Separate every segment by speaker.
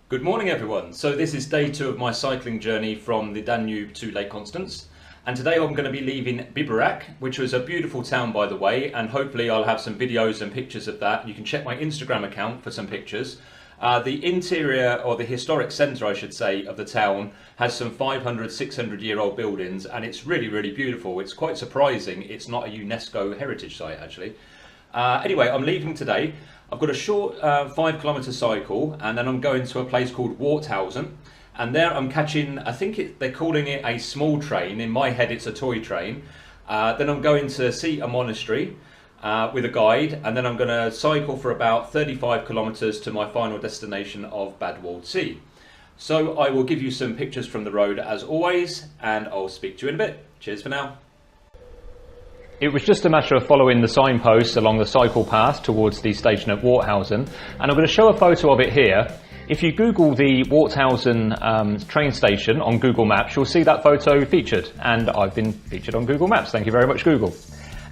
Speaker 1: Good morning everyone. So this is day 2 of my cycling journey from the Danube to Lake Constance, and today I'm going to be leaving Biberach, which was a beautiful town by the way, and hopefully I'll have some videos and pictures of that. You can check my Instagram account for some pictures. The interior, or the historic centre I should say, of the town has some 500-600 year old buildings, and it's really beautiful. It's quite surprising it's not a UNESCO heritage site actually. Anyway, I'm leaving today. I've got a short 5-kilometre cycle, and then I'm going to a place called Waldsee, and there I'm catching, I think they're calling it a small train. In my head it's a toy train. Then I'm going to see a monastery with a guide, and then I'm going to cycle for about 35 kilometres to my final destination of Bad Waldsee. So I will give you some pictures from the road as always, and I'll speak to you in a bit. Cheers for now. It was just a matter of following the signposts along the cycle path towards the station at Waldsee, and I'm going to show a photo of it here. If you Google the Waldsee train station on Google Maps, you'll see that photo featured, and I've been featured on Google Maps. Thank you very much, Google.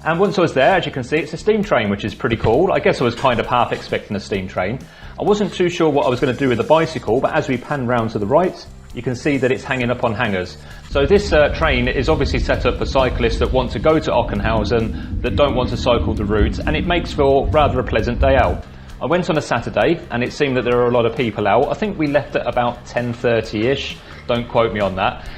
Speaker 1: And once I was there, as you can see, it's a steam train, which is pretty cool. I guess I was kind of half expecting a steam train. I wasn't too sure what I was going to do with the bicycle, but as we pan round to the right, you can see that it's hanging up on hangers. So this train is obviously set up for cyclists that want to go to Ockenhausen, that don't want to cycle the route, and it makes for rather a pleasant day out. I went on a Saturday, and it seemed that there were a lot of people out. I think we left at about 10:30ish. Don't quote me on that.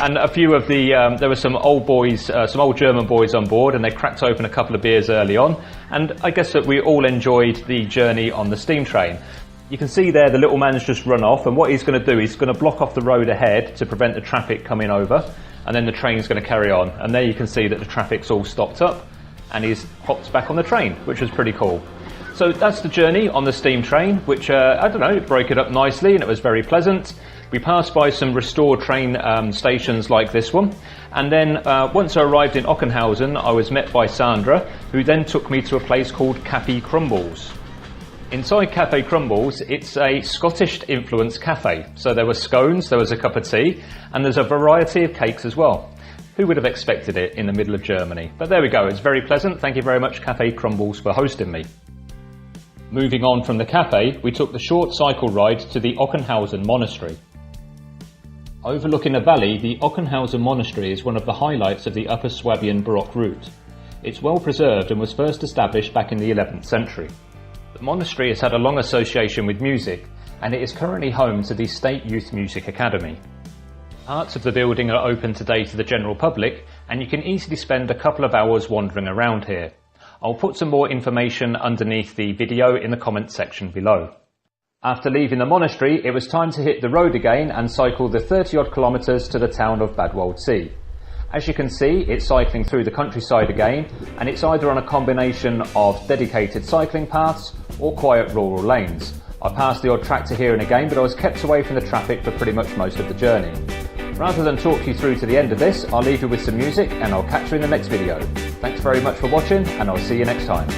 Speaker 1: And a few of the, there were some old boys, some old German boys on board, and they cracked open a couple of beers early on. And I guess that we all enjoyed the journey on the steam train. You can see there the little man's just run off, and what he's going to do, he's going to block off the road ahead to prevent the traffic coming over, and then the train's going to carry on. And there you can see that the traffic's all stopped up, and he's hopped back on the train, which was pretty cool. So that's the journey on the steam train, which, I don't know, it broke it up nicely, and it was very pleasant. We passed by some restored train stations like this one, and then once I arrived in Ockenhausen, I was met by Sandra, who then took me to a place called Cafe Crumbles. Inside Cafe Crumbles, it's a Scottish-influenced cafe. So there were scones, there was a cup of tea, and there's a variety of cakes as well. Who would have expected it in the middle of Germany? But there we go, it's very pleasant. Thank you very much, Cafe Crumbles, for hosting me. Moving on from the cafe, we took the short cycle ride to the Ockenhausen Monastery. Overlooking a valley, the Ockenhausen Monastery is one of the highlights of the Upper Swabian Baroque route. It's well preserved and was first established back in the 11th century. The monastery has had a long association with music, and it is currently home to the State Youth Music Academy. Parts of the building are open today to the general public, and you can easily spend a couple of hours wandering around here. I'll put some more information underneath the video in the comments section below. After leaving the monastery, it was time to hit the road again and cycle the 30-odd kilometres to the town of Bad Waldsee. As you can see, it's cycling through the countryside again, and it's either on a combination of dedicated cycling paths or quiet rural lanes. I passed the odd tractor here and again, but I was kept away from the traffic for pretty much most of the journey. Rather than talk you through to the end of this, I'll leave you with some music, and I'll catch you in the next video. Thanks very much for watching, and I'll see you next time.